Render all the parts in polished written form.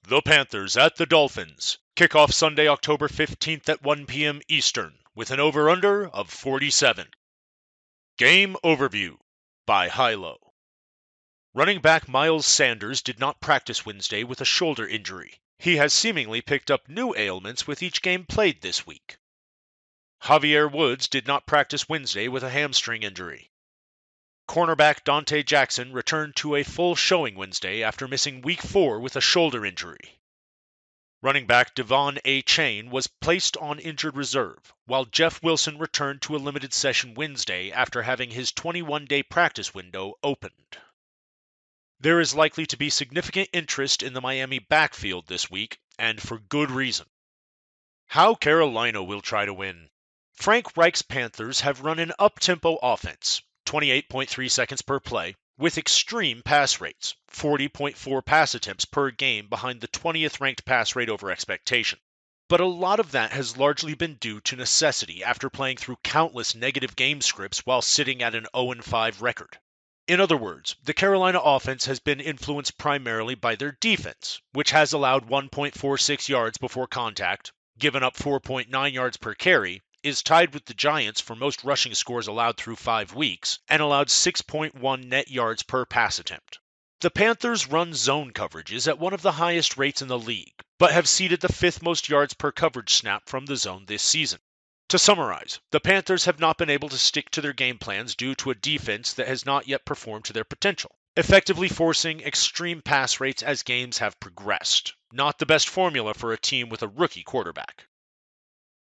The Panthers at the Dolphins. Kickoff Sunday, October 15th at 1 p.m. Eastern, with an over-under of 47. Game Overview by Hilo. Running back Miles Sanders did not practice Wednesday with a shoulder injury. He has seemingly picked up new ailments with each game played this week. Xavier Woods did not practice Wednesday with a hamstring injury. Cornerback Donte Jackson returned to a full showing Wednesday after missing Week 4 with a shoulder injury. Running back De'Von Achane was placed on injured reserve, while Jeff Wilson returned to a limited session Wednesday after having his 21-day practice window opened. There is likely to be significant interest in the Miami backfield this week, and for good reason. How Carolina will try to win. Frank Reich's Panthers have run an up-tempo offense, 28.3 seconds per play, with extreme pass rates, 40.4 pass attempts per game behind the 20th ranked pass rate over expectation. But a lot of that has largely been due to necessity after playing through countless negative game scripts while sitting at an 0-5 record. In other words, the Carolina offense has been influenced primarily by their defense, which has allowed 1.46 yards before contact, given up 4.9 yards per carry, is tied with the Giants for most rushing scores allowed through 5 weeks, and allowed 6.1 net yards per pass attempt. The Panthers run zone coverages at one of the highest rates in the league, but have ceded the 5th most yards per coverage snap from the zone this season. To summarize, the Panthers have not been able to stick to their game plans due to a defense that has not yet performed to their potential, effectively forcing extreme pass rates as games have progressed. Not the best formula for a team with a rookie quarterback.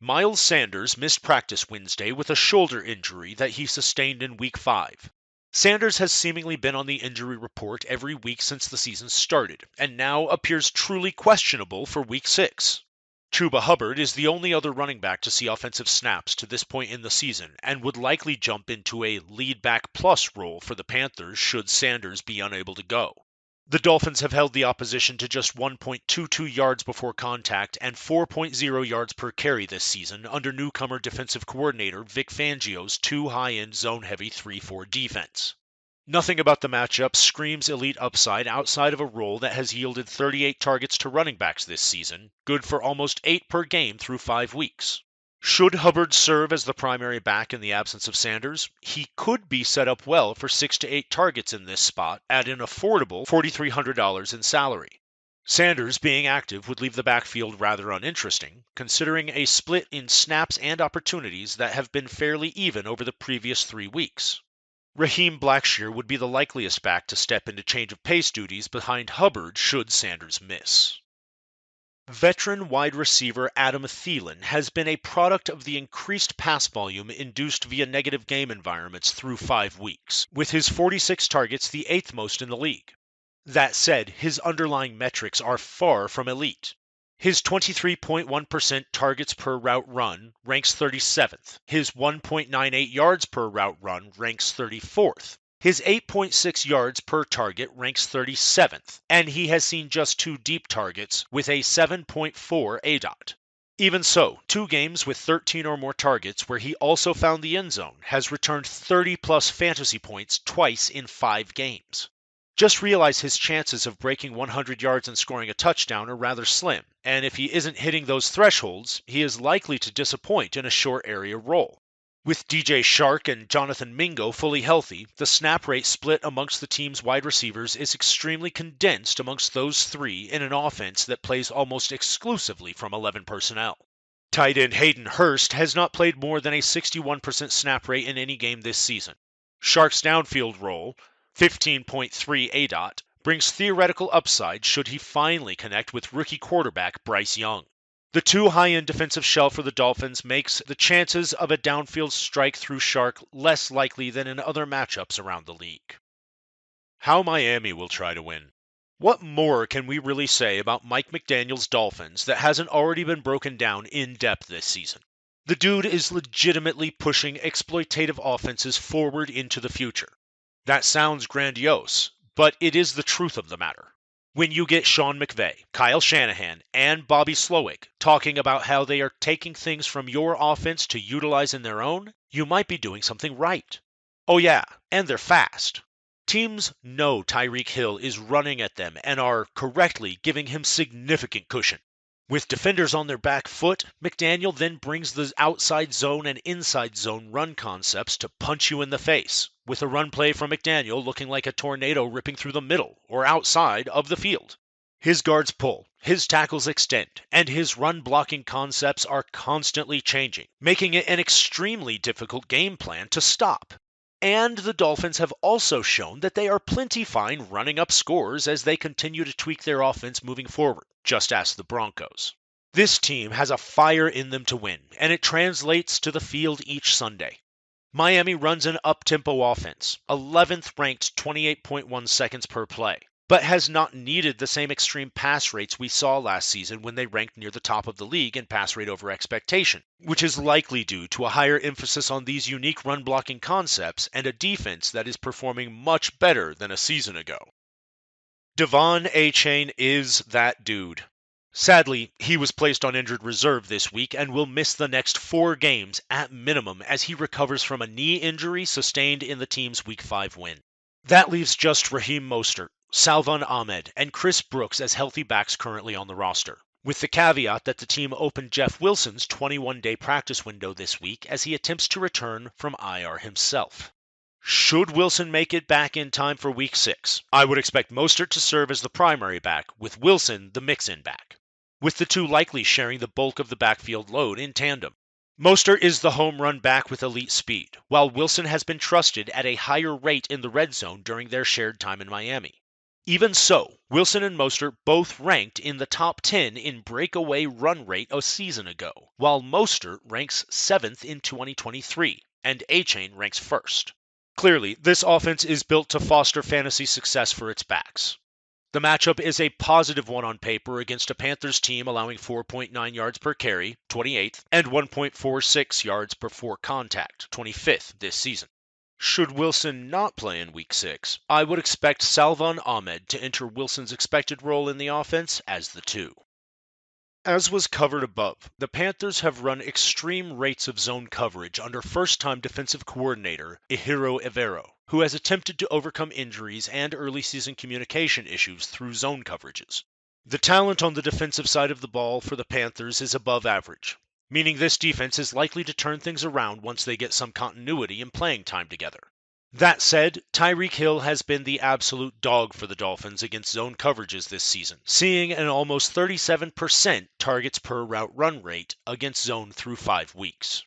Miles Sanders missed practice Wednesday with a shoulder injury that he sustained in Week 5. Sanders has seemingly been on the injury report every week since the season started, and now appears truly questionable for Week 6. Chuba Hubbard is the only other running back to see offensive snaps to this point in the season, and would likely jump into a lead back plus role for the Panthers should Sanders be unable to go. The Dolphins have held the opposition to just 1.22 yards before contact and 4.0 yards per carry this season under newcomer defensive coordinator Vic Fangio's too high-end zone-heavy 3-4 defense. Nothing about the matchup screams elite upside outside of a role that has yielded 38 targets to running backs this season, good for almost 8 per game through 5 weeks. Should Hubbard serve as the primary back in the absence of Sanders, he could be set up well for 6 to 8 targets in this spot at an affordable $4,300 in salary. Sanders being active would leave the backfield rather uninteresting, considering a split in snaps and opportunities that have been fairly even over the previous 3 weeks. Raheem Blackshear would be the likeliest back to step into change of pace duties behind Hubbard should Sanders miss. Veteran wide receiver Adam Thielen has been a product of the increased pass volume induced via negative game environments through 5 weeks, with his 46 targets the 8th most in the league. That said, his underlying metrics are far from elite. His 23.1% targets per route run ranks 37th. His 1.98 yards per route run ranks 34th. His 8.6 yards per target ranks 37th, and he has seen just 2 deep targets with a 7.4 ADOT. Even so, 2 games with 13 or more targets where he also found the end zone has returned 30-plus fantasy points twice in 5 games. Just realize his chances of breaking 100 yards and scoring a touchdown are rather slim, and if he isn't hitting those thresholds, he is likely to disappoint in a short area role. With DJ Shark and Jonathan Mingo fully healthy, the snap rate split amongst the team's wide receivers is extremely condensed amongst those 3 in an offense that plays almost exclusively from 11 personnel. Tight end Hayden Hurst has not played more than a 61% snap rate in any game this season. Shark's downfield role, 15.3 ADOT, brings theoretical upside should he finally connect with rookie quarterback Bryce Young. The too high-end defensive shell for the Dolphins makes the chances of a downfield strike through Shark less likely than in other matchups around the league. How Miami will try to win. What more can we really say about Mike McDaniel's Dolphins that hasn't already been broken down in depth this season? The dude is legitimately pushing exploitative offenses forward into the future. That sounds grandiose, but it is the truth of the matter. When you get Sean McVay, Kyle Shanahan, and Bobby Slowick talking about how they are taking things from your offense to utilize in their own, you might be doing something right. Oh yeah, and they're fast. Teams know Tyreek Hill is running at them and are correctly giving him significant cushion. With defenders on their back foot, McDaniel then brings the outside zone and inside zone run concepts to punch you in the face, with a run play from McDaniel looking like a tornado ripping through the middle or outside of the field. His guards pull, his tackles extend, and his run blocking concepts are constantly changing, making it an extremely difficult game plan to stop. And the Dolphins have also shown that they are plenty fine running up scores as they continue to tweak their offense moving forward. Just ask the Broncos. This team has a fire in them to win, and it translates to the field each Sunday. Miami runs an up-tempo offense, 11th ranked 28.1 seconds per play, but has not needed the same extreme pass rates we saw last season when they ranked near the top of the league in pass rate over expectation, which is likely due to a higher emphasis on these unique run-blocking concepts and a defense that is performing much better than a season ago. De'Von Achane is that dude. Sadly, he was placed on injured reserve this week and will miss the next 4 games at minimum as he recovers from a knee injury sustained in the team's Week 5 win. That leaves just Raheem Mostert, Salvon Ahmed, and Chris Brooks as healthy backs currently on the roster, with the caveat that the team opened Jeff Wilson's 21-day practice window this week as he attempts to return from IR himself. Should Wilson make it back in time for Week 6, I would expect Mostert to serve as the primary back, with Wilson the mix-in back, with the two likely sharing the bulk of the backfield load in tandem. Mostert is the home run back with elite speed, while Wilson has been trusted at a higher rate in the red zone during their shared time in Miami. Even so, Wilson and Mostert both ranked in the top 10 in breakaway run rate a season ago, while Mostert ranks 7th in 2023, and Achane ranks 1st. Clearly, this offense is built to foster fantasy success for its backs. The matchup is a positive one on paper against a Panthers team allowing 4.9 yards per carry, 28th, and 1.46 yards per 4 contact, 25th this season. Should Wilson not play in Week 6, I would expect Salvon Ahmed to enter Wilson's expected role in the offense as the 2. As was covered above, the Panthers have run extreme rates of zone coverage under first-time defensive coordinator Ejiro Evero, who has attempted to overcome injuries and early season communication issues through zone coverages. The talent on the defensive side of the ball for the Panthers is above average, meaning this defense is likely to turn things around once they get some continuity in playing time together. That said, Tyreek Hill has been the absolute dog for the Dolphins against zone coverages this season, seeing an almost 37% targets per route run rate against zone through 5 weeks.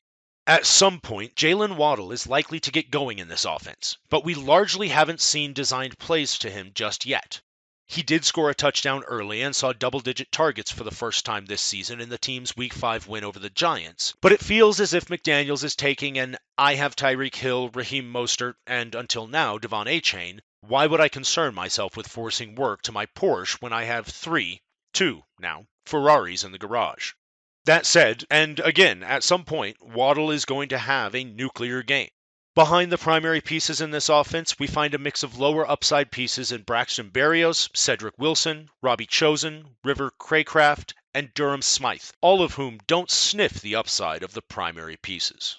At some point, Jalen Waddle is likely to get going in this offense, but we largely haven't seen designed plays to him just yet. He did score a touchdown early and saw double-digit targets for the first time this season in the team's Week 5 win over the Giants, but it feels as if McDaniels is taking an I have Tyreek Hill, Raheem Mostert, and until now De'Von Achane, why would I concern myself with forcing work to my Porsche when I have two now, Ferraris in the garage? That said, and again, at some point, Waddle is going to have a nuclear game. Behind the primary pieces in this offense, we find a mix of lower upside pieces in Braxton Berrios, Cedric Wilson, Robbie Chosen, River Craycraft, and Durham Smythe, all of whom don't sniff the upside of the primary pieces.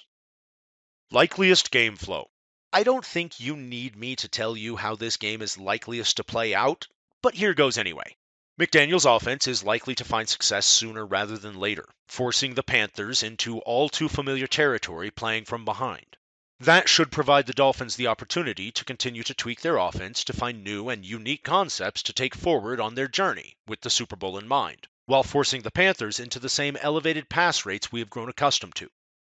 Likeliest game flow. I don't think you need me to tell you how this game is likeliest to play out, but here goes anyway. McDaniel's offense is likely to find success sooner rather than later, forcing the Panthers into all too familiar territory playing from behind. That should provide the Dolphins the opportunity to continue to tweak their offense to find new and unique concepts to take forward on their journey, with the Super Bowl in mind, while forcing the Panthers into the same elevated pass rates we have grown accustomed to.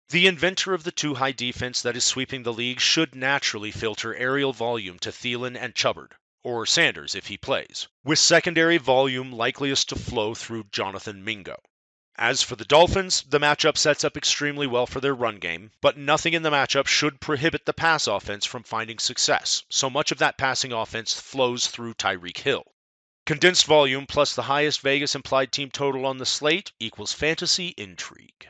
The inventor of the two-high defense that is sweeping the league should naturally filter aerial volume to Thielen and Chubbard, or Sanders if he plays, with secondary volume likeliest to flow through Jonathan Mingo. As for the Dolphins, the matchup sets up extremely well for their run game, but nothing in the matchup should prohibit the pass offense from finding success, so much of that passing offense flows through Tyreek Hill. Condensed volume plus the highest Vegas implied team total on the slate equals fantasy intrigue.